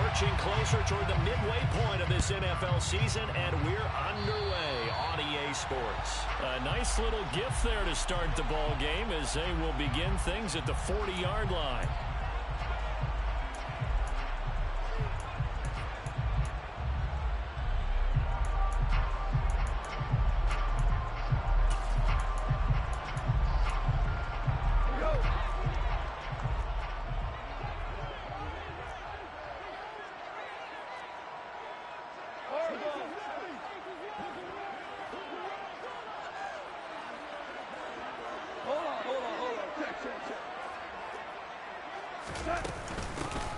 Marching closer toward the midway point of this NFL season, and we're underway on EA Sports. A nice little gift there to start the ball game as they will begin things at the 40-yard line.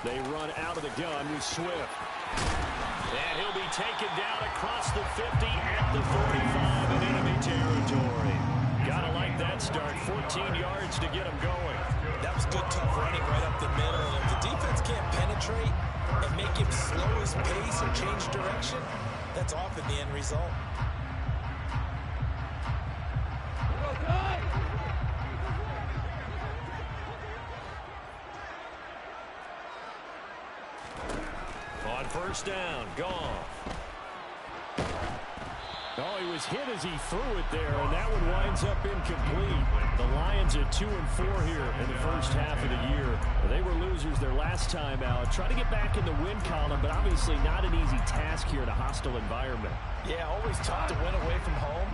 They run out of the gun with Swift. And he'll be taken down across the 50 at the 45 in enemy territory. Gotta like that start. 14 yards to get him going. That was good, tough running right up the middle. And if the defense can't penetrate and make him slow his pace or change direction, that's often the end result. First down, Goff. Oh, he was hit as he threw it there, and that one winds up incomplete. The Lions at 2-4 here in the first half of the year. They were losers their last time out. Try to get back in the win column, but obviously not an easy task here in a hostile environment. Yeah, always tough to win away from home.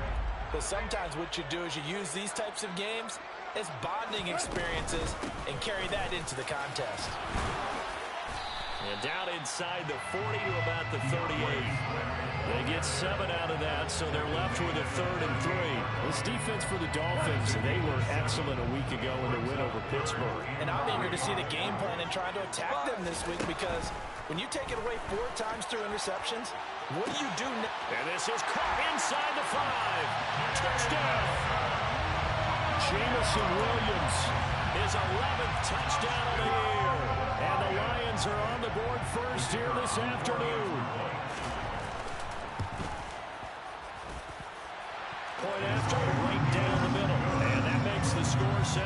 But sometimes what you do is you use these types of games as bonding experiences and carry that into the contest. And down inside the 40 to about the 38. They get 7 out of that, so they're left with a 3rd and 3. This defense for the Dolphins, they were excellent a week ago in the win over Pittsburgh. And I'm eager to see the game plan and trying to attack them this week because when you take it away 4 times through interceptions, what do you do next? And this is caught inside the 5. Touchdown! Jamison Williams. His 11th touchdown of the year. And the Lions are on the board first here this afternoon. Point after, right down the middle. And that makes the score 7-0.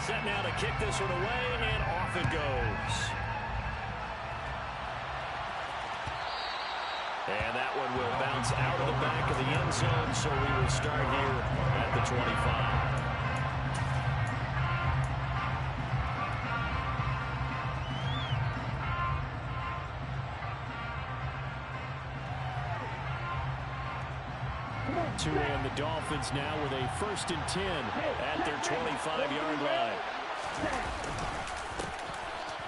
Set now to kick this one away, and off it goes. And that one will bounce out of the back of the end zone, so we will start here at the 25. To and the Dolphins now with a 1st and 10 at their 25-yard line.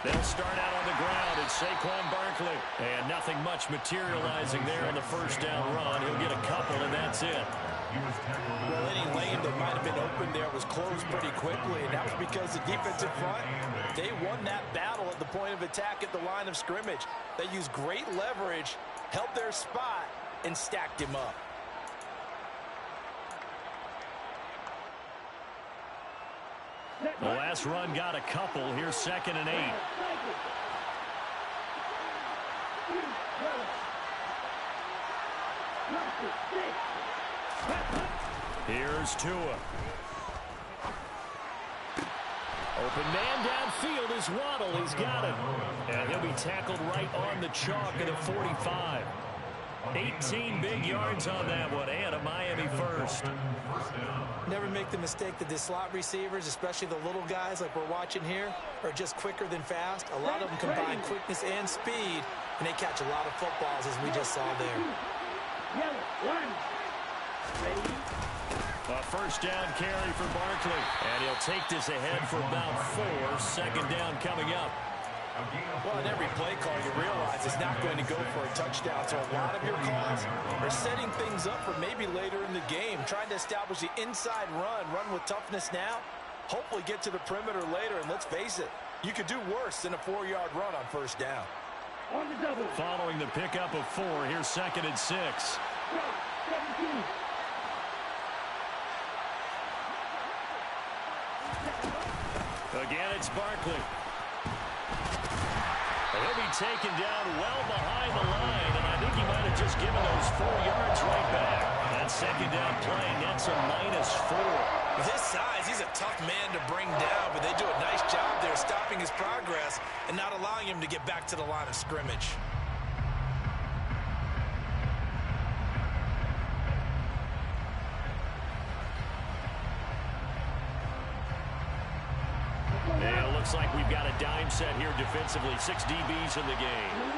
They'll start out on the ground. It's Saquon Barkley. And nothing much materializing there on the first down run. He'll get a couple, and that's it. Well, any lane that might have been open there was closed pretty quickly, and that was because the defensive front, they won that battle at the point of attack at the line of scrimmage. They used great leverage, held their spot, and stacked him up. The last run got a couple. Here's 2nd and 8. Here's Tua. Open man downfield is Waddle. He's got it. And he'll be tackled right on the chalk at the 45. 18 big yards on that one, and a Miami first. Never make the mistake that the slot receivers, especially the little guys like we're watching here, are just quicker than fast. A lot of them combine quickness and speed, and they catch a lot of footballs, as we just saw there. A first down carry for Barkley, and he'll take this ahead for about 4. 2nd down coming up. Well, in every play call, you realize it's not going to go for a touchdown. So a lot of your calls are setting things up for maybe later in the game, trying to establish the inside run with toughness now, hopefully get to the perimeter later. And let's face it, you could do worse than a 4-yard run on first down. Following the pickup of 4, here's 2nd and 6. Again, it's Barkley. He'll be taken down well behind the line, and I think he might have just giving those 4 yards right back. That second down play nets a -4. With his size, he's a tough man to bring down, but they do a nice job there stopping his progress and not allowing him to get back to the line of scrimmage. And it looks like we've got a dime set here defensively. 6 DBs in the game.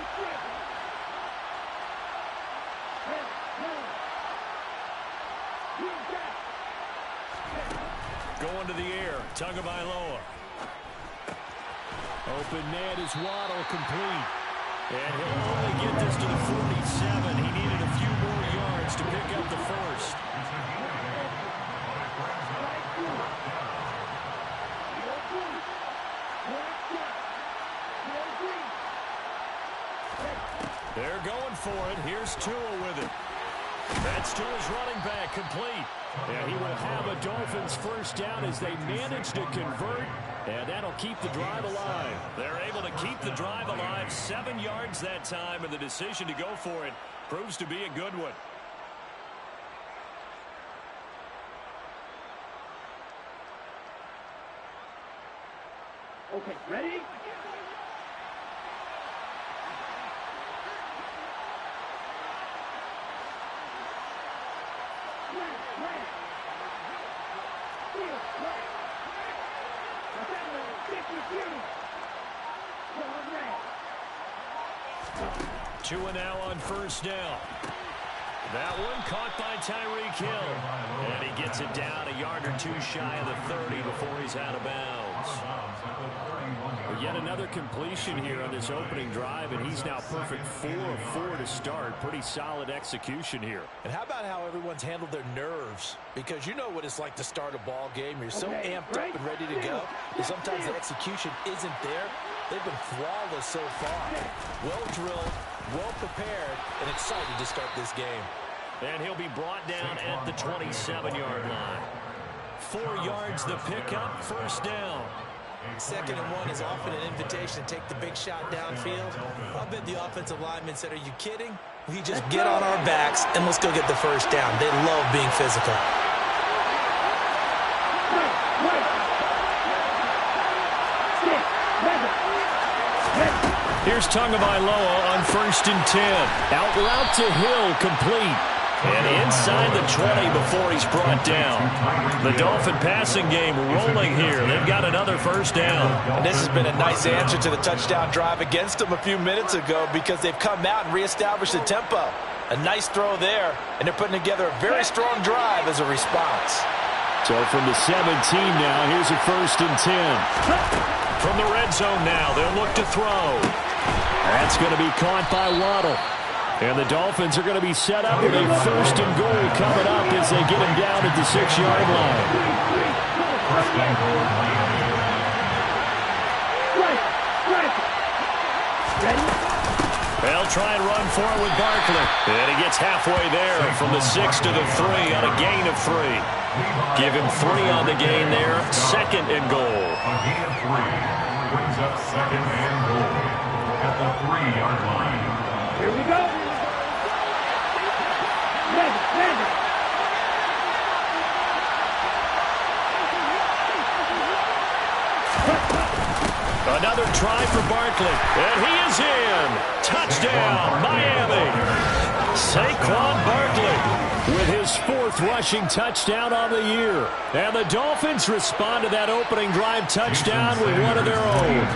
Going to the air. Tagovailoa. Open man is Waddle, complete. And he'll only get this to the 47. He needed a few more yards to pick up the first. They're going for it. Here's Tua with it. That's Tua's running back, complete. And he will have a Dolphins first down as they manage to convert. And that'll keep the drive alive. They're able to keep the drive alive. 7 yards that time, and the decision to go for it proves to be a good one. Okay, ready? Tua now on first down. That one caught by Tyreek Hill. And he gets it down a yard or 2 shy of the 30 before he's out of bounds. Well, yet another completion here on this opening drive, and he's now perfect 4 of 4 to start. Pretty solid execution here. And how about how everyone's handled their nerves? Because you know what it's like to start a ball game. You're so amped up and ready to go. And sometimes the execution isn't there. They've been flawless so far. Well drilled, well prepared, and excited to start this game. And he'll be brought down at the 27-yard line. 4 yards the pickup, first down. 2nd and 1 is often an invitation to take the big shot downfield. I bet the offensive lineman said, "Are you kidding? We just get on our backs and let's go get the first down." They love being physical. Here's Tagovailoa on 1st and 10. Out route to Hill, complete. And inside the 20 before he's brought down. The Dolphin passing game rolling here. They've got another first down. And this has been a nice answer to the touchdown drive against them a few minutes ago because they've come out and reestablished the tempo. A nice throw there, and they're putting together a very strong drive as a response. So from the 17 now, here's a 1st and 10. From the red zone now, they'll look to throw. That's going to be caught by Waddle. And the Dolphins are going to be set up with a 1st and goal coming up as they get him down at the 6-yard line. They'll try and run for it with Barkley. And he gets halfway there from the 6 to the 3 on a gain of 3. Give him 3 on the gain there. 2nd and goal. A gain of 3 brings up 2nd and goal at the 3-yard line. Here we go. Another try for Barkley, and he is in. Touchdown, Miami. Saquon Barkley with his 4th rushing touchdown on the year. And the Dolphins respond to that opening drive touchdown with one of their own.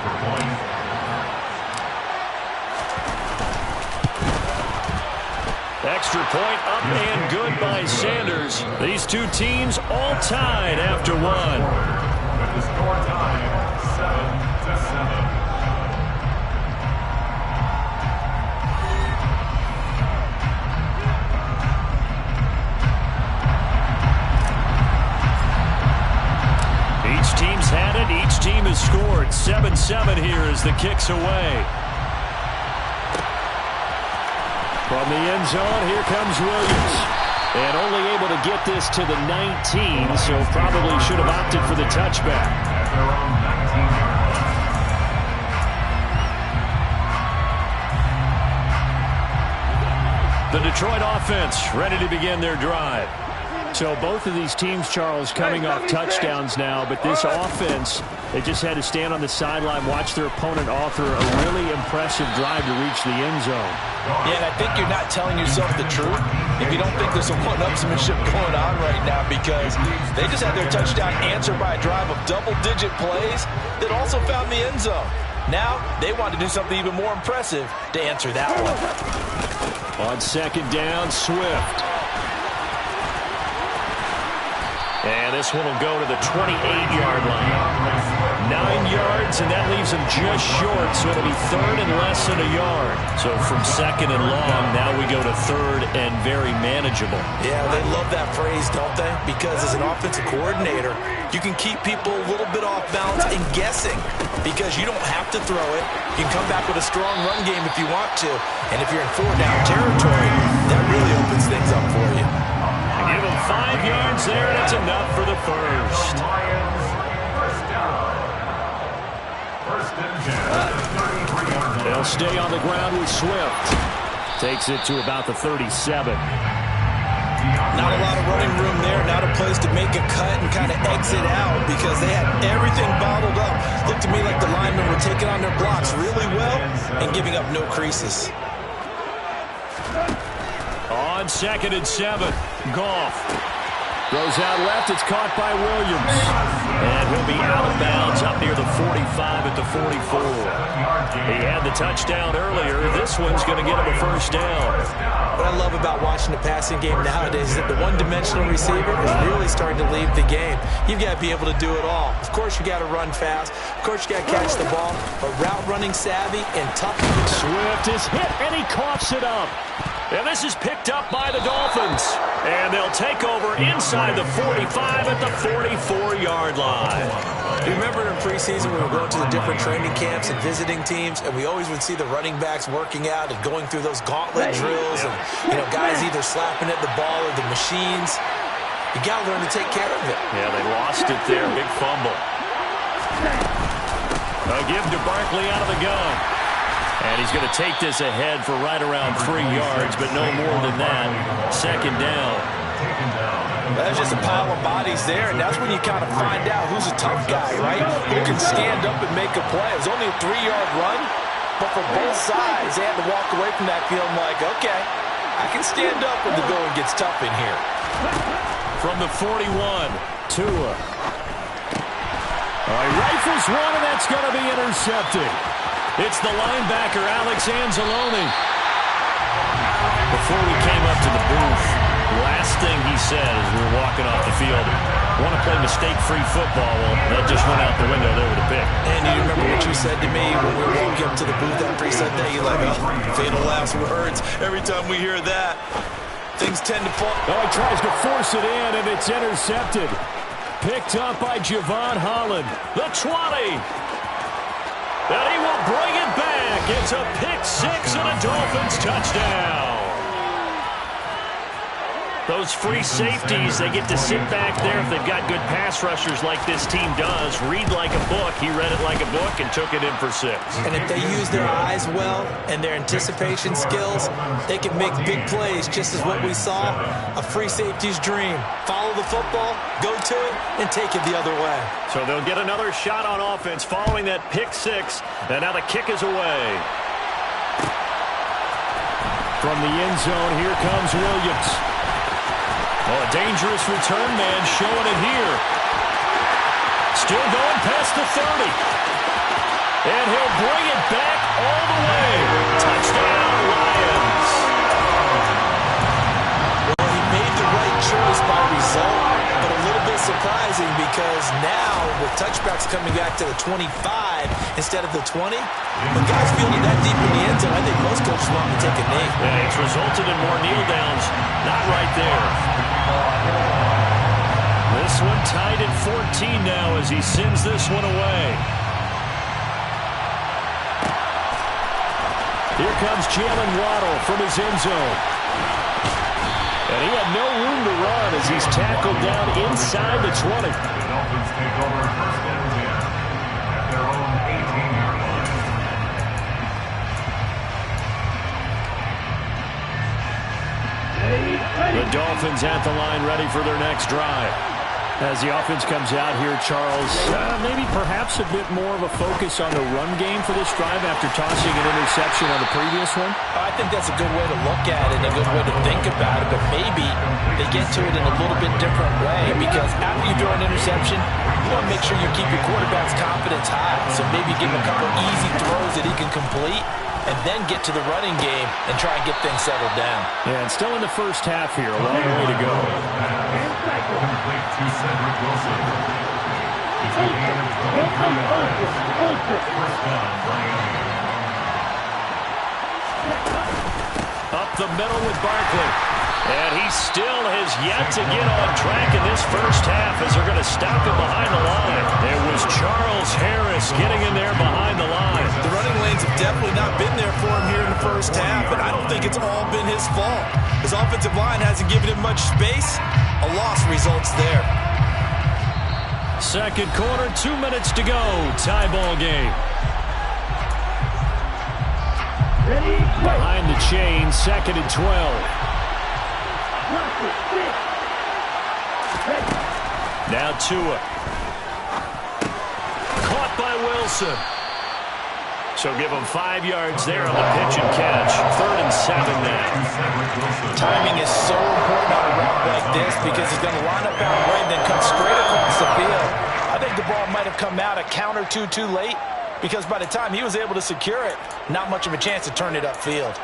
Extra point up and good by Sanders. These two teams all tied after 1. With the score time, 7-7. Each team's had it. Each team has scored. 7-7 here as the kick's away. From the end zone, here comes Williams. And only able to get this to the 19, so probably should have opted for the touchback. At their own 19-yard line. The Detroit offense ready to begin their drive. So both of these teams, Charles, coming off touchdowns now, but this offense, they just had to stand on the sideline, watch their opponent author a really impressive drive to reach the end zone. Yeah, and I think you're not telling yourself the truth if you don't think there's some one-upsmanship going on right now, because they just had their touchdown answered by a drive of double-digit plays that also found the end zone. Now they want to do something even more impressive to answer that one. On second down, Swift. And this one will go to the 28-yard line. 9 yards, and that leaves him just short, so it'll be third and less than a yard. So from second and long, now we go to third and very manageable. Yeah, they love that phrase, don't they? Because as an offensive coordinator, you can keep people a little bit off balance and guessing, because you don't have to throw it. You can come back with a strong run game if you want to. And if you're in 4-down territory, that really opens things up for you. Give him 5 yards there, and that's enough for the first. They'll stay on the ground with Swift. Takes it to about the 37. Not a lot of running room there. Not a place to make a cut and kind of exit out, because they had everything bottled up. Looked to me like the linemen were taking on their blocks really well and giving up no creases. On second and 7, Goff. Throws out left. It's caught by Williams. And he'll be out of bounds up near the 45 at the 44. He had the touchdown earlier. This one's going to get him a first down. What I love about watching the passing game nowadays is that the one-dimensional receiver is really starting to leave the game. You've got to be able to do it all. Of course, you got to run fast. Of course, you got to catch the ball. But route running savvy and tough. Swift is hit, and he coughs it up. And this is picked up by the Dolphins. And they'll take over inside the 45 at the 44-yard line. You remember in preseason we were going to the different training camps and visiting teams, and we always would see the running backs working out and going through those gauntlet drills, and guys either slapping at the ball or the machines. You got to learn to take care of it. Yeah, they lost it there. Big fumble. A give to Barkley out of the gun. And he's going to take this ahead for right around 3 yards, but no more than that. Second down. That's just a pile of bodies there, and that's when you kind of find out who's a tough guy, right? Who can stand up and make a play. It was only a 3-yard run, but for both sides, they had to walk away from that feeling like, okay, I can stand up when the going gets tough in here. From the 41, Tua. He rifles one, and that's going to be intercepted. It's the linebacker, Alex Anzalone. Before we came up to the booth, last thing he said as we were walking off the field, want to play mistake-free football. Well, that just went out the window there with a pick. And you remember what you said to me when we were walking up to the booth after he said that? You're like, oh, fatal last words. Every time we hear that, things tend to fall. Oh, he tries to force it in, and it's intercepted. Picked up by Javon Holland. The 20. And he will bring it back. It's a pick-6 and a Dolphins touchdown. Those free safeties, they get to sit back there if they've got good pass rushers like this team does. Read like a book. He read it like a book and took it in for 6. And if they use their eyes well and their anticipation skills, they can make big plays, just as what we saw. A free safety's dream. Follow the football, go to it, and take it the other way. So they'll get another shot on offense following that pick-6. And now the kick is away. From the end zone, here comes Williams. Oh, a dangerous return man showing it here. Still going past the 30. And he'll bring it back all the way. Touchdown, Lions. Well, he made the right choice by result, but a little bit surprising because now with touchbacks coming back to the 25 instead of the 20, when guys fielded that deep in the end zone, I think most coaches want to take a knee. Yeah, it's resulted in more kneel downs. Not right there. This one tied at 14 now as he sends this one away. Here comes Jalen Waddle from his end zone. And he had no room to run as he's tackled down inside the 20. The Dolphins take over first and 10 at their own 18-yard line. Dolphins at the line ready for their next drive. As the offense comes out here, Charles, maybe perhaps a bit more of a focus on the run game for this drive after tossing an interception on the previous one? I think that's a good way to look at it, a good way to think about it, but maybe they get to it in a little bit different way, because after you throw an interception, you want to make sure you keep your quarterback's confidence high. So maybe give him a couple easy throws that he can complete, and then get to the running game and try and get things settled down. Yeah, and still in the first half here, a long way to go. Complete to Cedric Wilson. It's a gain of 23 yards. First down, Miami. Up the middle with Barkley. And he still has yet to get on track in this first half as they're going to stop him behind the line. It was Charles Harris getting in there behind the line. The running lanes have definitely not been there for him here in the first half, and I don't think it's all been his fault. His offensive line hasn't given him much space. A loss results there. Second quarter, 2 minutes to go. Tie ball game. Behind the chain, 2nd and 12. Now Tua. Caught by Wilson. So give him 5 yards there on the pitch and catch. 3rd and 7 now. Timing is so important on a route like this because he's going to line up out right and then cut straight across the field. I think the ball might have come out a count or two too late, because by the time he was able to secure it, not much of a chance to turn it upfield.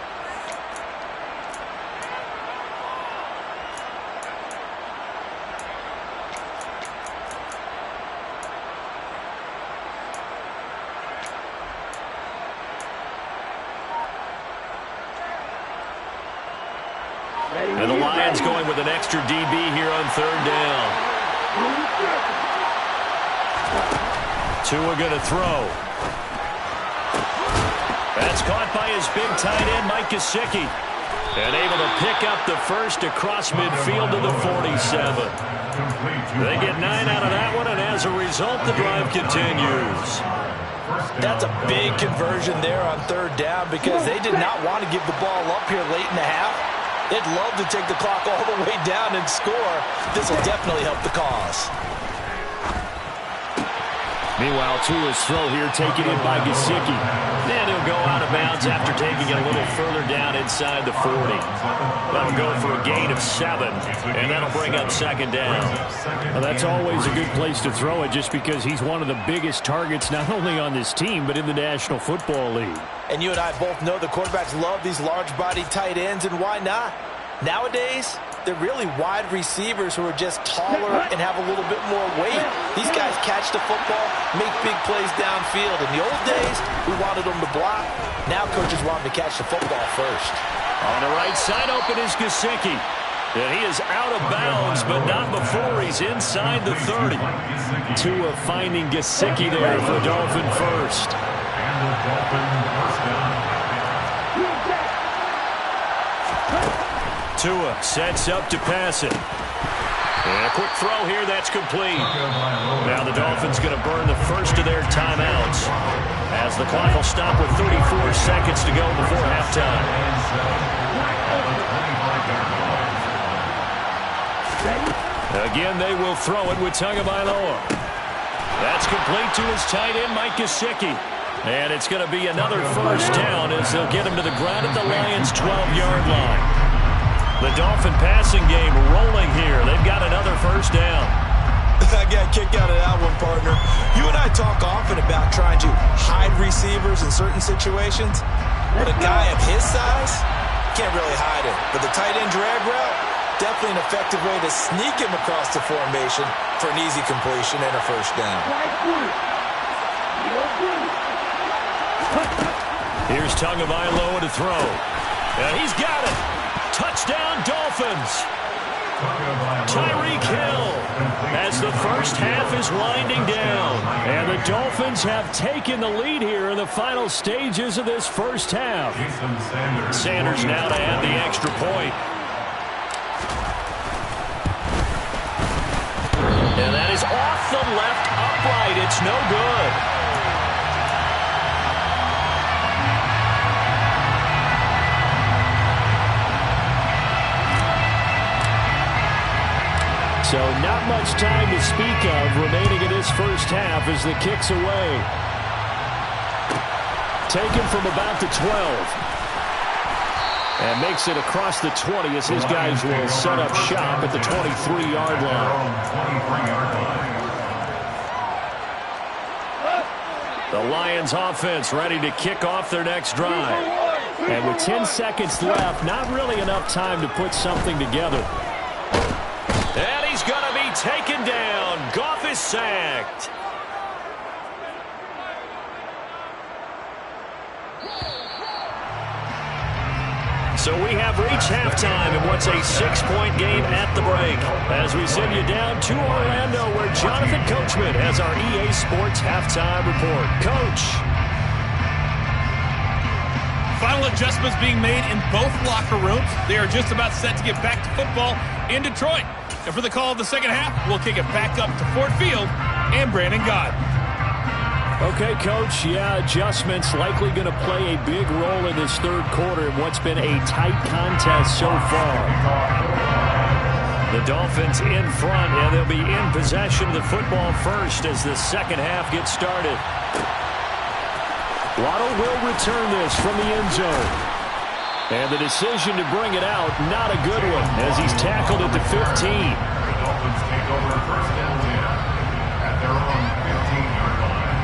And the Lions going with an extra DB here on 3rd down. Tua going to throw. That's caught by his big tight end, Mike Gesicki. And able to pick up the first across midfield to the 47. They get 9 out of that one, and as a result, the drive continues. That's a big conversion there on 3rd down, because they did not want to give the ball up here late in the half. They'd love to take the clock all the way down and score. This will definitely help the cause. Meanwhile, Tua's throw here taken in by Gesicki. Then he'll go out of bounds after taking it a little further down inside the 40. That'll go for a gain of 7, and that'll bring up 2nd down. Well, that's always a good place to throw it, just because he's one of the biggest targets not only on this team but in the National Football League. And you and I both know the quarterbacks love these large-bodied tight ends, and why not? Nowadays, they're really wide receivers who are just taller and have a little bit more weight. These guys catch the football, make big plays downfield. In the old days, we wanted them to block. Now coaches want them to catch the football first. On the right side, open is Gesicki. And he is out of bounds, but not before he's inside the 30. Tua finding Gesicki there for Dolphin first. And the Dolphin first down. Tua sets up to pass it. And a quick throw here, that's complete. Now the Dolphins going to burn the first of their timeouts, as the clock will stop with 34 seconds to go before halftime. Again, they will throw it with Tagovailoa. That's complete to his tight end, Mike Gesicki. And it's going to be another first down as they'll get him to the ground at the Lions' 12-yard line. The Dolphin passing game rolling here. They've got another first down. I got a kick out of that one, partner. You and I talk often about trying to hide receivers in certain situations, but a guy of his size can't really hide it. But the tight end drag route, definitely an effective way to sneak him across the formation for an easy completion and a first down. Here's Tagovailoa to throw. And he's got it. Touchdown, Dolphins. Tyreek Hill as the first half is winding down. And the Dolphins have taken the lead here in the final stages of this first half. Sanders now to add the extra point. And that is off the left upright. It's no good. So not much time to speak of remaining in this first half as the kick's away. Taken from about the 12. And makes it across the 20 as his guys will set up shop at the 23-yard line. The Lions offense ready to kick off their next drive. And with 10 seconds left, not really enough time to put something together. And he's going to be taken down. Goff is sacked. So we have reached halftime in what's a 6-point game at the break. As we send you down to Orlando, where Jonathan Coachman has our EA Sports halftime report. Coach. Final adjustments being made in both locker rooms. They are just about set to get back to football in Detroit. And for the call of the second half, we'll kick it back up to Ford Field and Brandon Gott. Okay, Coach, yeah, adjustments likely going to play a big role in this third quarter in what's been a tight contest so far. The Dolphins in front, and they'll be in possession of the football first as the second half gets started. Waddle will return this from the end zone. And the decision to bring it out, not a good one, as he's tackled at the 15. The Dolphins take over first down at their own 15-yard line.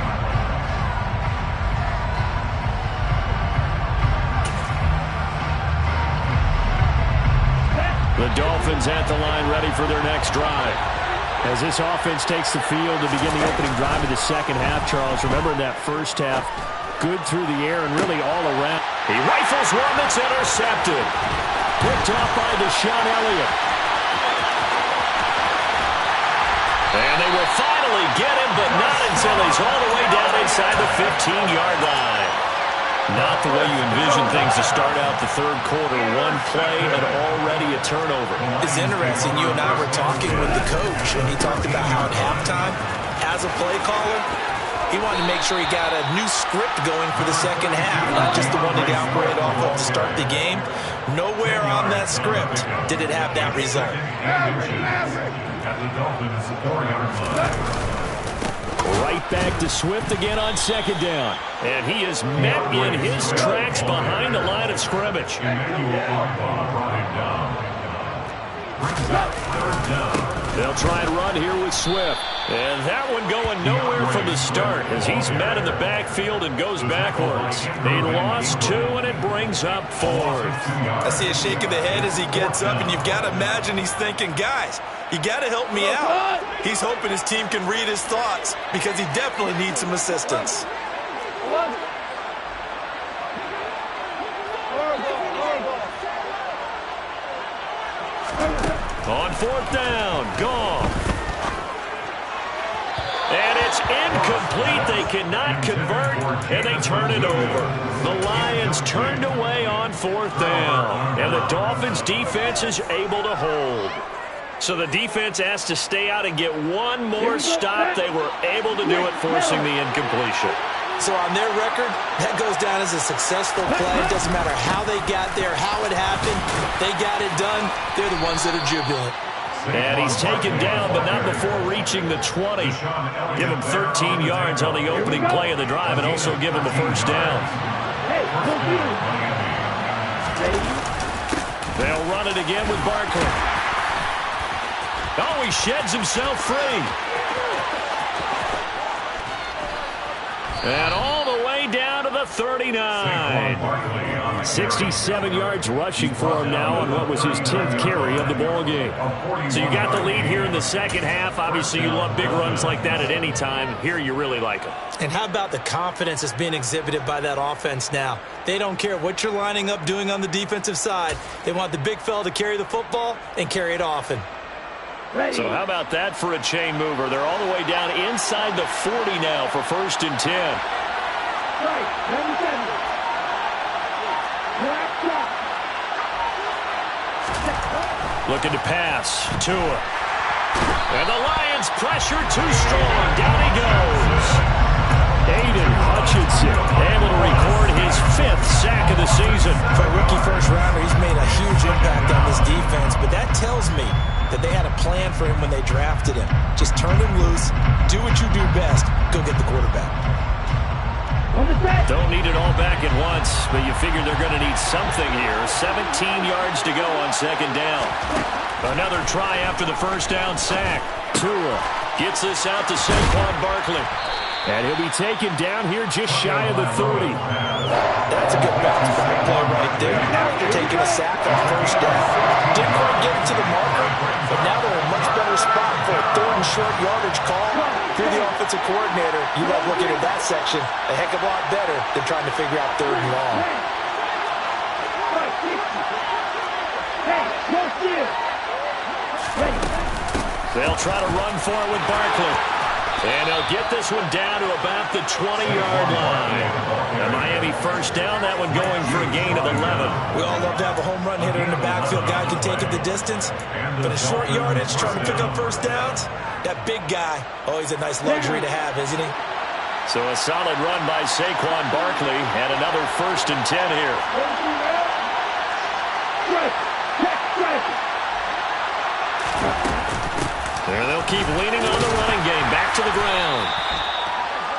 The Dolphins at the line ready for their next drive. As this offense takes the field to begin the opening drive of the second half, Charles, remember in that first half, good through the air and really all around. He rifles one that's intercepted. Picked off by Deshaun Elliott. And they will finally get him, but not until he's all the way down inside the 15-yard line. Not the way you envision things to start out the third quarter. One play and already a turnover. It's interesting. You and I were talking with the coach, and he talked about how at halftime, as a play caller, he wanted to make sure he got a new script going for the second half, not just the one that he operated off of to start the game. Nowhere on that script did it have that result. Right back to Swift again on second down. And he is met in his tracks behind the line of scrimmage. They'll try and run here with Swift. And that one going nowhere from the start as he's met in the backfield and goes backwards. They lost 2, and it brings up 4th. I see a shake of the head as he gets up, and you've got to imagine he's thinking, guys, you got to help me out. He's hoping his team can read his thoughts because he definitely needs some assistance. On 4th down, Goff. And it's incomplete. They cannot convert, and they turn it over. The Lions turned away on 4th down, and the Dolphins' defense is able to hold. So the defense asked to stay out and get one more stop. They were able to do it, forcing the incompletion. So on their record, that goes down as a successful play. It doesn't matter how they got there, how it happened. They got it done. They're the ones that are jubilant. And he's taken down, but not before reaching the 20. Give him 13 yards on the opening play of the drive and also give him a first down. They'll run it again with Barkley. Oh, he sheds himself free. And all the way down to the 39. 67 yards rushing for him now on what was his 10th carry of the ball game. So you got the lead here in the second half. Obviously, you love big runs like that at any time. Here, you really like them. And how about the confidence that's being exhibited by that offense now? They don't care what you're lining up doing on the defensive side. They want the big fella to carry the football and carry it often. So how about that for a chain mover? They're all the way down inside the 40 now for 1st and 10. Looking to pass. Tua. And the Lions pressure too strong. Down he goes. Aiden Hutchinson able to record his 5th sack of the season. For a rookie first rounder, he's made a huge impact on this defense, but that tells me that they had a plan for him when they drafted him. Just turn him loose, do what you do best, go get the quarterback. Don't need it all back at once, but you figure they're going to need something here. 17 yards to go on second down. Another try after the first down sack. Tua gets this out to Saquon Barkley. And he'll be taken down here just shy of the 30. That's a good bounce back play right there after taking a sack on first down. Didn't quite get it to the marker, but now they're in a much better spot for a third and short yardage call. Through the offensive coordinator, you love looking at that section a heck of a lot better than trying to figure out third and long. They'll try to run for it with Barkley. And they'll get this one down to about the 20-yard line. A Miami first down, that one going for a gain of 11. We all love to have a home run hitter in the backfield. Guy can take it the distance. But a short yardage, trying to pick up first downs, that big guy, oh, he's a nice luxury to have, isn't he? So a solid run by Saquon Barkley, and another 1st and 10 here. There they'll keep leaning on the running game. Back to the ground.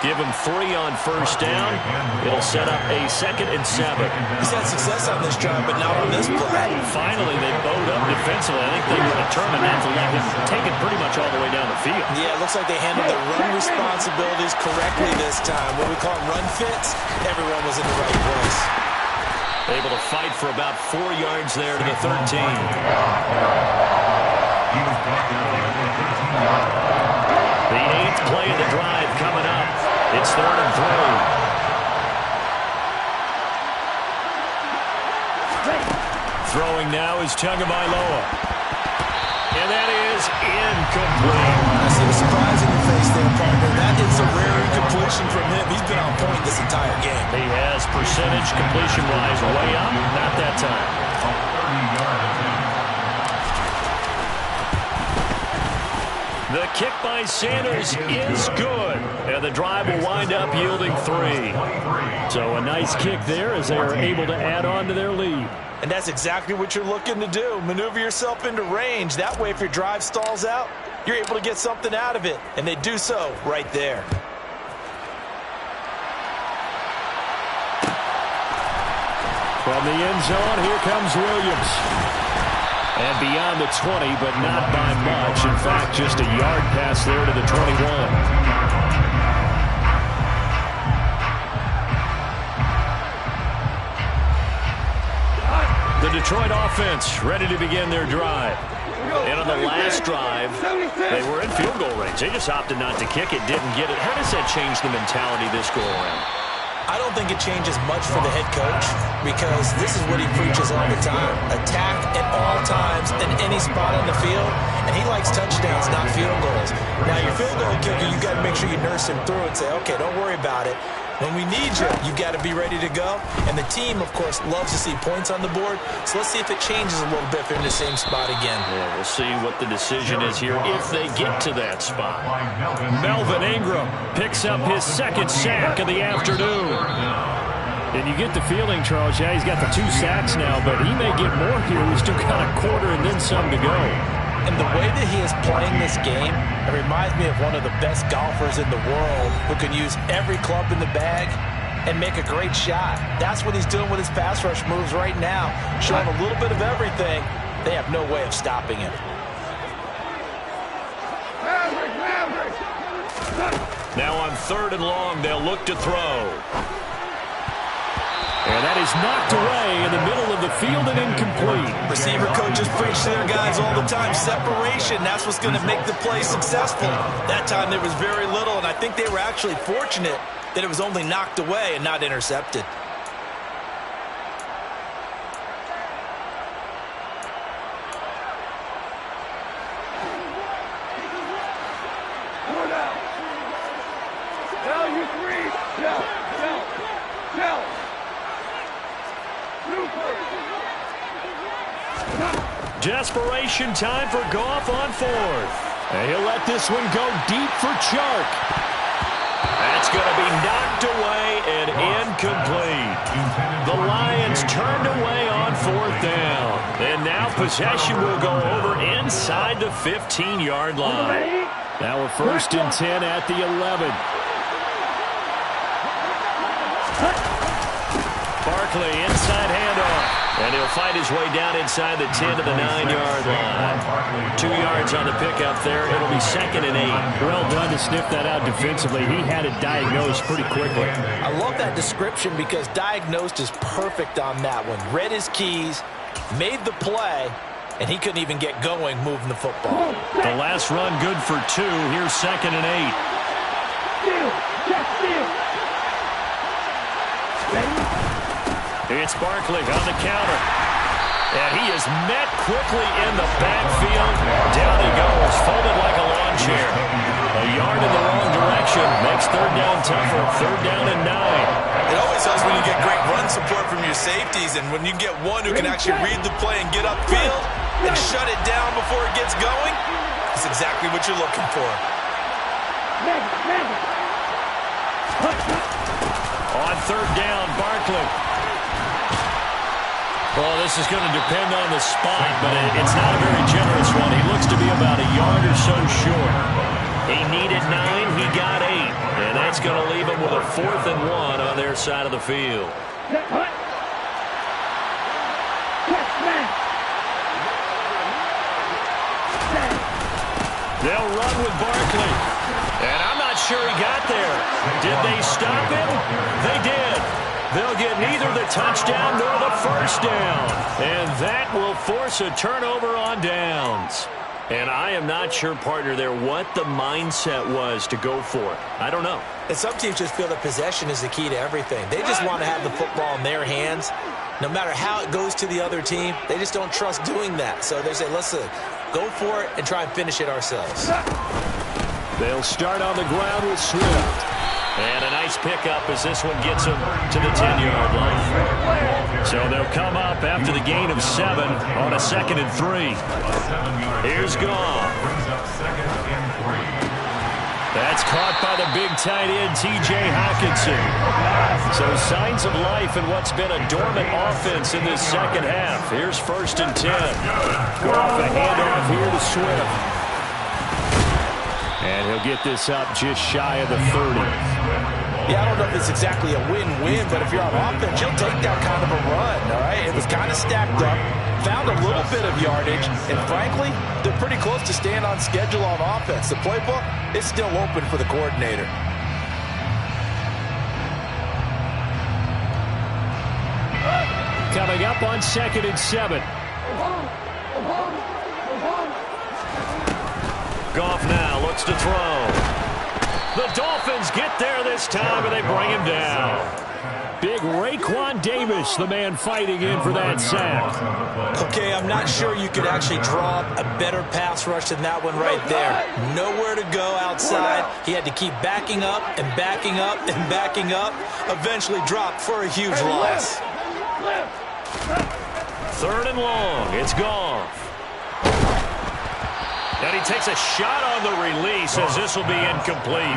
Give him 3 on first down. It'll set up a 2nd and 7. He's had success on this drive, but not on this play. Finally, they bowed up defensively. I think they were determined not to let him take it pretty much all the way down the field. Yeah, it looks like they handled their run responsibilities correctly this time. What we call run fits, everyone was in the right place. Able to fight for about 4 yards there to the 13. The 8th play of the drive coming up. It's 3rd and 3. Throwing now is Tagovailoa. And that is incomplete. I see the surprise in your face there, partner. That is a rare incompletion from him. He's been on point this entire game. He has percentage completion-wise way up. Not that time. The kick by Sanders is good, and the drive will wind up yielding 3. So a nice kick there as they are able to add on to their lead. And that's exactly what you're looking to do. Maneuver yourself into range. That way, if your drive stalls out, you're able to get something out of it. And they do so right there. From the end zone, here comes Williams. And beyond the 20, but not by much. In fact, just a yard pass there to the 21. The Detroit offense ready to begin their drive. And on the last drive, they were in field goal range. They just opted not to kick it, didn't get it. How does that change the mentality this go around? I don't think it changes much for the head coach because this is what he preaches all the time. Attack at all times in any spot on the field, and he likes touchdowns, not field goals. Now, your field goal kicker, you've got to make sure you nurse him through and say, okay, don't worry about it. When we need you, you've got to be ready to go. And the team, of course, loves to see points on the board. So let's see if it changes a little bit if they're in the same spot again. Yeah, we'll see what the decision is here if they get to that spot. Melvin Ingram picks up his 2nd sack of the afternoon. And you get the feeling, Charles, yeah, he's got the 2 sacks now, but he may get more here. We've still got a quarter and then some to go. And the way that he is playing this game, it reminds me of one of the best golfers in the world who can use every club in the bag and make a great shot. That's what he's doing with his pass rush moves right now, showing a little bit of everything. They have no way of stopping him. Now on 3rd and long, they'll look to throw. And that is knocked away in the middle of the field and incomplete. Receiver coaches preach to their guys all the time. Separation, that's what's going to make the play successful. That time there was very little, and I think they were actually fortunate that it was only knocked away and not intercepted. Desperation time for Goff on 4th. And he'll let this one go deep for Chark. That's going to be knocked away and incomplete. The Lions turned away on 4th down. And now possession will go over inside the 15-yard line. Now we're 1st and 10 at the 11. Barkley, inside handoff. And he'll fight his way down inside the 10 to the 9-yard line. 2 yards on the pickup there. It'll be 2nd and 8. Well done to sniff that out defensively. He had it diagnosed pretty quickly. I love that description because diagnosed is perfect on that one. Read his keys, made the play, and he couldn't even get going moving the football. The last run good for 2. Here's 2nd and 8. It's Barkley on the counter. And he is met quickly in the backfield. Down he goes, folded like a lawn chair. A yard in the wrong direction. Makes 3rd down tougher. 3rd down and 9. It always helps when you get great run support from your safeties. And when you get one who can actually read the play and get upfield and shut it down before it gets going, it's exactly what you're looking for. On 3rd down, Barkley. Well, this is going to depend on the spot, but it's not a very generous one. He looks to be about a yard or so short. He needed 9. He got 8. And that's going to leave him with a 4th and 1 on their side of the field. They'll run with Barkley. And I'm not sure he got there. Did they stop him? They did. They'll get neither the touchdown nor the 1st down. And that will force a turnover on downs. And I am not sure, partner, there what the mindset was to go for it. I don't know. And some teams just feel that possession is the key to everything. They just want to have the football in their hands. No matter how it goes to the other team, they just don't trust doing that. So they say, listen, go for it and try and finish it ourselves. They'll start on the ground with Swift. And a nice pickup as this one gets him to the 10-yard line. So they'll come up after the gain of 7 on a 2nd and 3. Here's Goff. That's caught by the big tight end, T.J. Hockenson. So signs of life in what's been a dormant offense in this 2nd half. Here's 1st and 10. Goff, a handoff here to Swift. And he'll get this up just shy of the 30. Yeah, I don't know if it's exactly a win-win, but if you're on offense, you'll take that kind of a run, all right? It was kind of stacked up, found a little bit of yardage, and frankly, they're pretty close to staying on schedule on offense. The playbook is still open for the coordinator. Coming up on 2nd and 7. Goff now looks to throw. The Dolphins get there this time, and they bring him down. Big Raekwon Davis, the man fighting in for that sack. Okay, I'm not sure you could actually draw a better pass rush than that one right there. Nowhere to go outside. He had to keep backing up and backing up and backing up. Eventually dropped for a huge loss. 3rd and long. It's Goff. And he takes a shot on the release as this will be incomplete.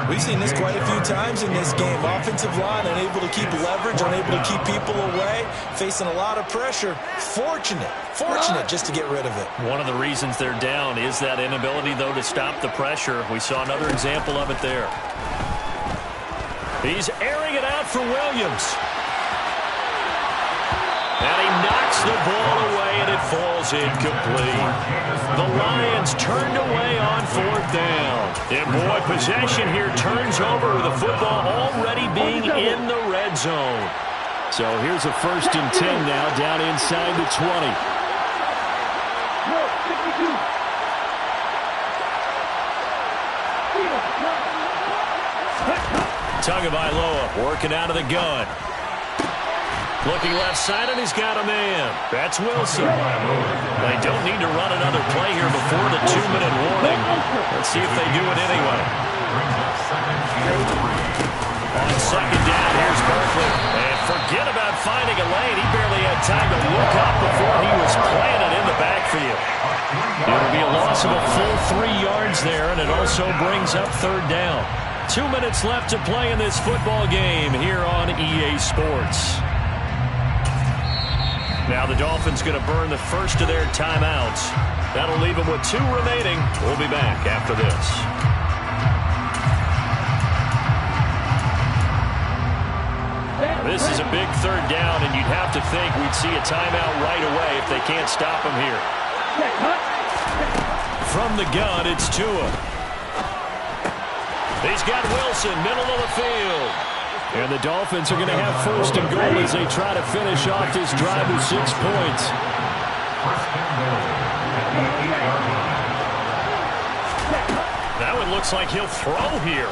We've seen this quite a few times in this game. Offensive line unable to keep leverage, unable to keep people away, facing a lot of pressure. Fortunate just to get rid of it. One of the reasons they're down is that inability, though, to stop the pressure. We saw another example of it there. He's airing it out for Williams. And he knocks the ball away, and it falls incomplete. The Lions turned away on 4th down. And boy, possession here turns over with the football already being in the red zone. So here's a 1st and 10 now down inside the 20. Tagovailoa working out of the gun. Looking left side, and he's got a man. That's Wilson. They don't need to run another play here before the 2-minute warning. Let's see if they do it anyway. On 2nd down, here's Barkley. And forget about finding a lane. He barely had time to look up before he was planted in the backfield. It'll be a loss of a full 3 yards there, and it also brings up 3rd down. 2 minutes left to play in this football game here on EA Sports. Now the Dolphins going to burn the first of their timeouts. That'll leave them with 2 remaining. We'll be back after this. This is a big 3rd down, and you'd have to think we'd see a timeout right away if they can't stop him here. From the gun, it's Tua. He's got Wilson, middle of the field. And the Dolphins are going to have 1st and goal as they try to finish off this drive with 6 points. That one looks like he'll throw here.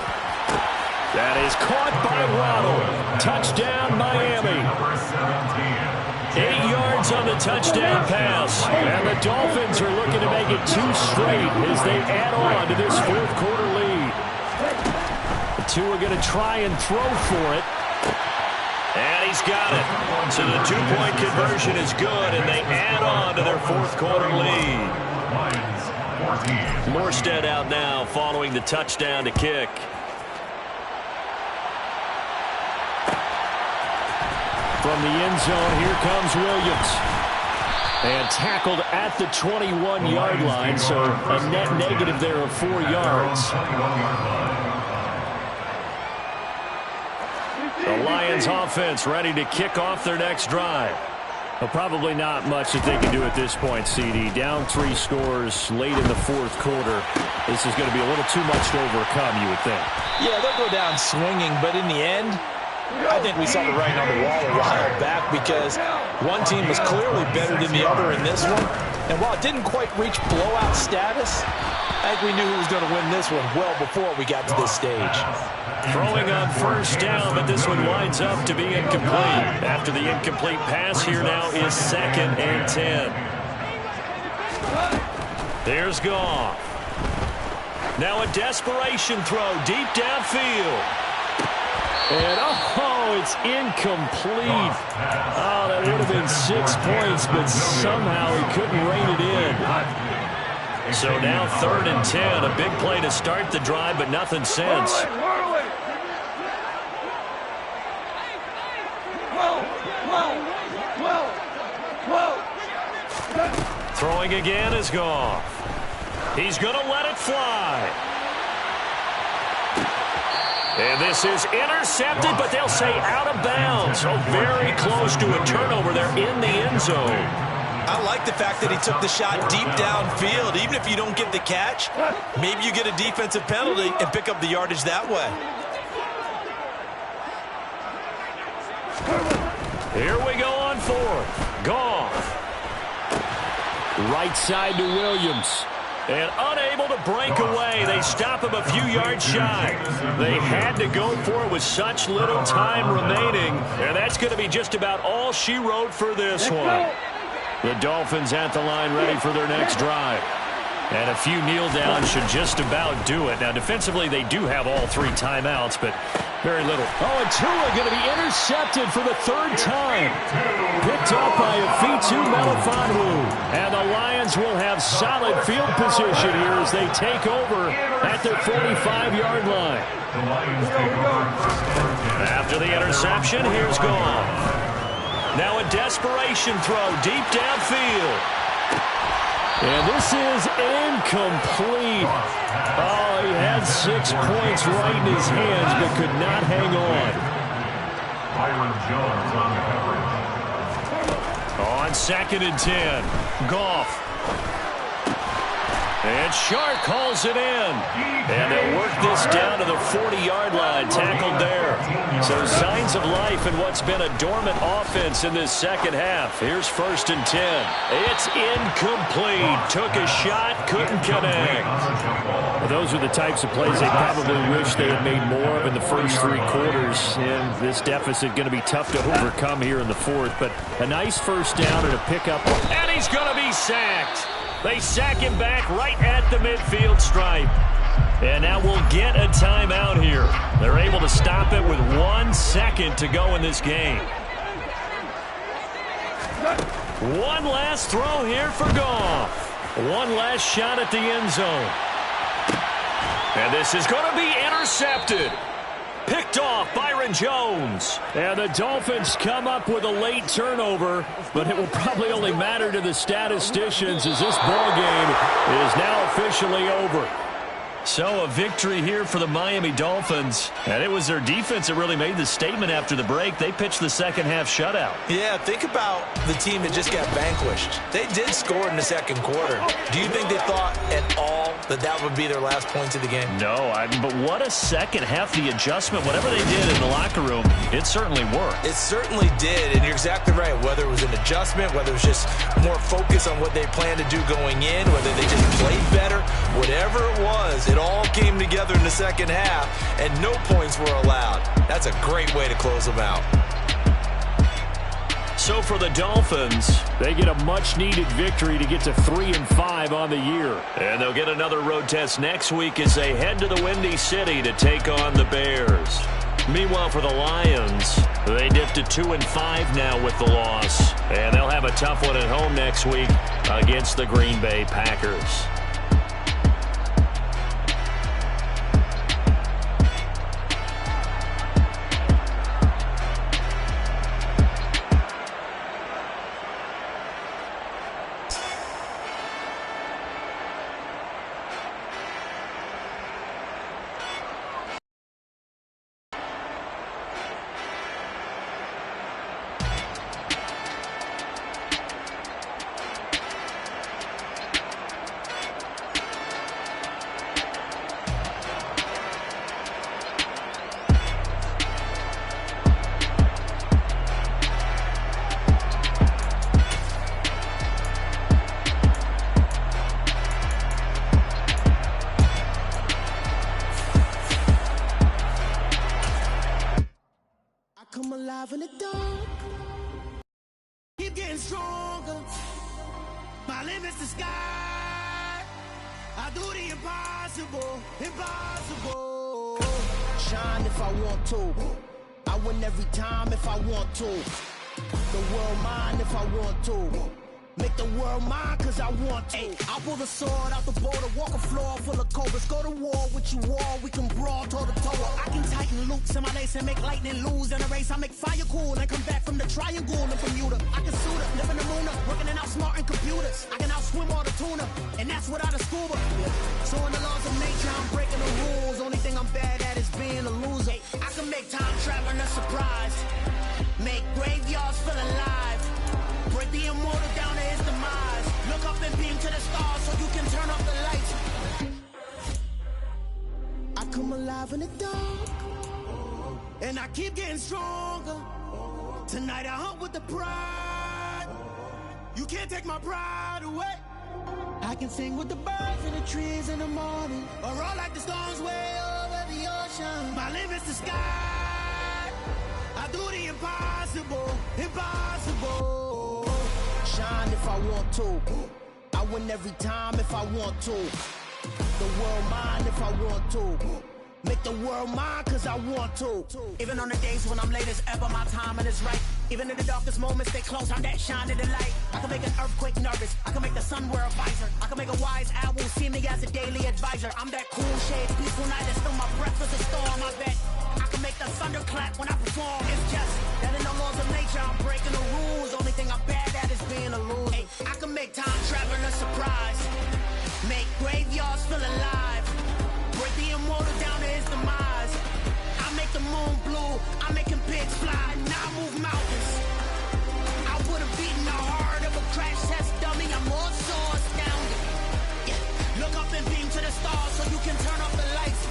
That is caught by Waddle. Touchdown, Miami. 8 yards on the touchdown pass. And the Dolphins are looking to make it 2 straight as they add on to this 4th quarter lead. The 2 are going to try and throw for it. And he's got it. So the 2-point conversion is good, and they add on to their 4th quarter lead. Morstead out now following the touchdown to kick. From the end zone, here comes Williams. And tackled at the 21-yard line, so a net negative there of 4 yards. The Lions offense ready to kick off their next drive. Well, probably not much that they can do at this point, CD. Down 3 scores late in the 4th quarter. This is going to be a little too much to overcome, you would think. Yeah, they'll go down swinging, but in the end, I think we saw the writing on the wall a while back because one team was clearly better than the other in this one. And while it didn't quite reach blowout status, I think we knew who was going to win this one well before we got to this stage. Throwing on 1st down, but this one winds up to be incomplete. After the incomplete pass, here now is 2nd and 10. There's Goff. Now a desperation throw deep downfield. And, oh, it's incomplete. Oh, that would have been 6 points, but somehow he couldn't rein it in. So now 3rd and 10, a big play to start the drive, but nothing since. Throwing again is Goff. He's going to let it fly. And this is intercepted, but they'll say out of bounds. So very close to a turnover there in the end zone. I like the fact that he took the shot deep downfield. Even if you don't get the catch, maybe you get a defensive penalty and pick up the yardage that way. Here we go on 4th. Goff. Right side to Williams. And unable to break away. They stop him a few yards shy. They had to go for it with such little time remaining. And that's going to be just about all she wrote for this one. The Dolphins at the line ready for their next drive. And a few kneel downs should just about do it. Now, defensively, they do have all 3 timeouts, but very little. Oh, and Tua going to be intercepted for the 3rd time. Picked up by Afitu Melifonwu. And the Lions will have solid field position here as they take over at their 45-yard line. After the interception, here's Goff. Now a desperation throw deep downfield. And this is incomplete. Oh, he had 6 points right in his hands, but could not hang on. Byron Jones on coverage. On 2nd and 10, Goff. And Shark calls it in. And they'll work this down to the 40-yard line, tackled there. So signs of life in what's been a dormant offense in this 2nd half. Here's 1st and 10. It's incomplete. Took a shot, couldn't connect. Well, those are the types of plays they probably wish they had made more of in the first 3 quarters. And this deficit going to be tough to overcome here in the 4th. But a nice 1st down and a pickup. And he's going to be sacked. They sack him back right at the midfield stripe. And now we'll get a timeout here. They're able to stop it with 1 second to go in this game. One last throw here for Goff. One last shot at the end zone. And this is going to be intercepted. Picked off Byron Jones. And the Dolphins come up with a late turnover, but it will probably only matter to the statisticians as this ball game is now officially over. So a victory here for the Miami Dolphins. And it was their defense that really made the statement after the break. They pitched the second half shutout. Yeah, think about the team that just got vanquished. They did score in the second quarter. Do you think they thought at all that would be their last points of the game? No, but what a second half. The adjustment, whatever they did in the locker room, it certainly worked. It certainly did, and you're exactly right. Whether it was an adjustment, whether it was just more focus on what they planned to do going in, whether they just played better, whatever it was, it all came together in the second half, and no points were allowed. That's a great way to close them out. So for the Dolphins, they get a much-needed victory to get to 3-5 on the year. And they'll get another road test next week as they head to the Windy City to take on the Bears. Meanwhile, for the Lions, they dipped to 2-5 now with the loss. And they'll have a tough one at home next week against the Green Bay Packers. Come alive in the dark. Keep getting stronger. My limit's the sky. I do the impossible, impossible. Shine if I want to. I win every time if I want to. The world mine if I want to. Make the world mine cause I want to. Ay, I'll pull the sword out the border, walk a floor full of cobras. Go to war with you all, we can brawl toe to toe. I can tighten loops in my lace and make lightning lose in a race. I make fire cool and come back from the triangle in Bermuda. I can suit up, live in the moon up, working and outsmarting computers. I can outswim all the tuna, and that's without a scuba. So in the laws of nature, I'm breaking the rules. Only thing I'm bad at is being a loser. I can make time traveling a surprise, make graveyards feel alive. Break the immortal down to his demise. Look up and beam to the stars so you can turn off the lights. I come alive in the dark, and I keep getting stronger. Tonight I hunt with the pride. You can't take my pride away. I can sing with the birds and the trees in the morning, or roll like the storms way over the ocean. My limit's the sky. I do the impossible, impossible. Shine if I want to. I win every time if I want to. The world mine if I want to. Make the world mine cause I want to. Even on the days when I'm late as ever, my timing is right. Even in the darkest moments, stay close, I'm that shining the light. I can make an earthquake nervous, I can make the sun wear a visor. I can make a wise owl see me as a daily advisor. I'm that cool shade, peaceful night, and still my breath is a storm, I bet. I can make the thunder clap when I perform. It's just that in the laws of nature, I'm breaking the rules. Only thing I'm bad at is being a loser. Ay, I can make time traveling a surprise, make graveyards feel alive. Break the immortal down to his demise. I make the moon blue, I make him pigs fly. Now I move mountains. I would have beaten the heart of a crash test dummy. I'm more so astounded. Yeah. Look up and beam to the stars so you can turn off the lights.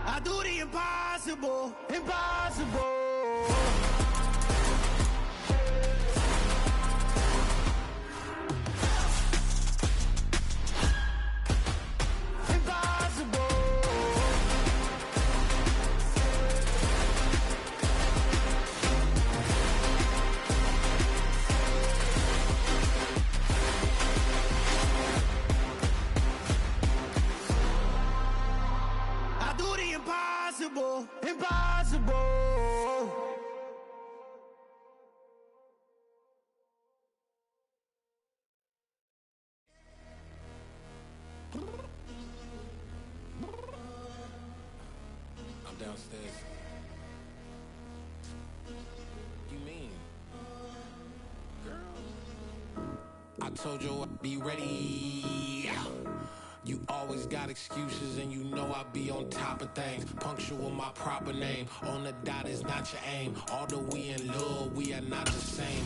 I do the impossible, impossible. Impossible, impossible. downstairs. You mean? Girl, I told you I'd be ready. You always got excuses and you know I be on top of things. Punctual my proper name. On the dot is not your aim. Although we in love, we are not the same.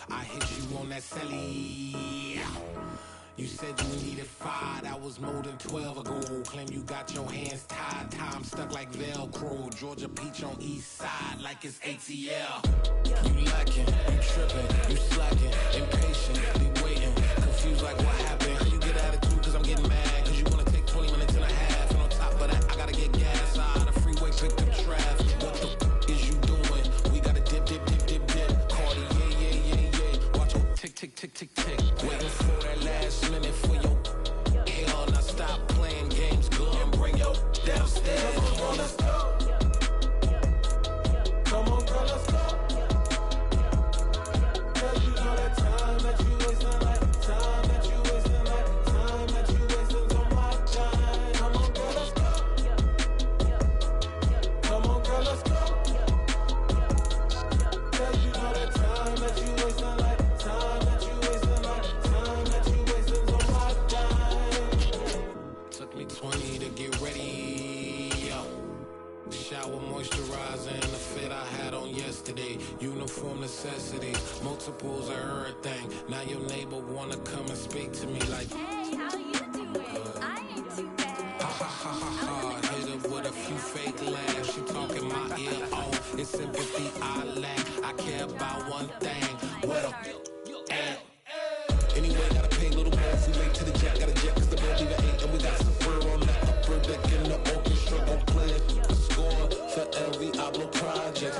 I hit you on that celly. You said you needed 5, that was more than 12 ago. Claim you got your hands tied, time stuck like Velcro. Georgia Peach on east side like it's ATL. You lacking, you tripping, you slacking, impatient, be waiting, confused like what happened. How you get attitude cause I'm getting mad, cause you wanna take 20 minutes and a half. And on top of that, I gotta get gas out of the freeway, pick up traffic. What the f is you doing? We gotta dip, dip, dip, dip, dip. Cardi, yeah. Watch your tick, tick, tick, tick, tick. Waiting for that last minute for your hell. Now stop playing games, go and bring your downstairs. Come on, girl, let's go. Come on, girl, let's go. Cause you know that time that you wasting, like time that you wasting, like time that you wasting on my time. Come on, girl, let's go. Come on, girl, let's go. Cause you know that time that you wasting, like time that you wasting, like time that you wasting on my time. Took me 20 to get ready. Shower moisturizer and the fit I had on yesterday. Uniform necessity, multiples of everything. Now your neighbor wanna come and speak to me like, hey, how you doing? I ain't too bad. ha ha ha ha ha. Hit her with a few fake laughs. She talking my ear off. It's sympathy I lack. I care about one thing. What a at. Anyway, gotta pay a little more if we late to the jack. Got a jet cause the bell leave at 8. And we got some fur on that upper deck in the orchestra. Gon' play a score for every album project.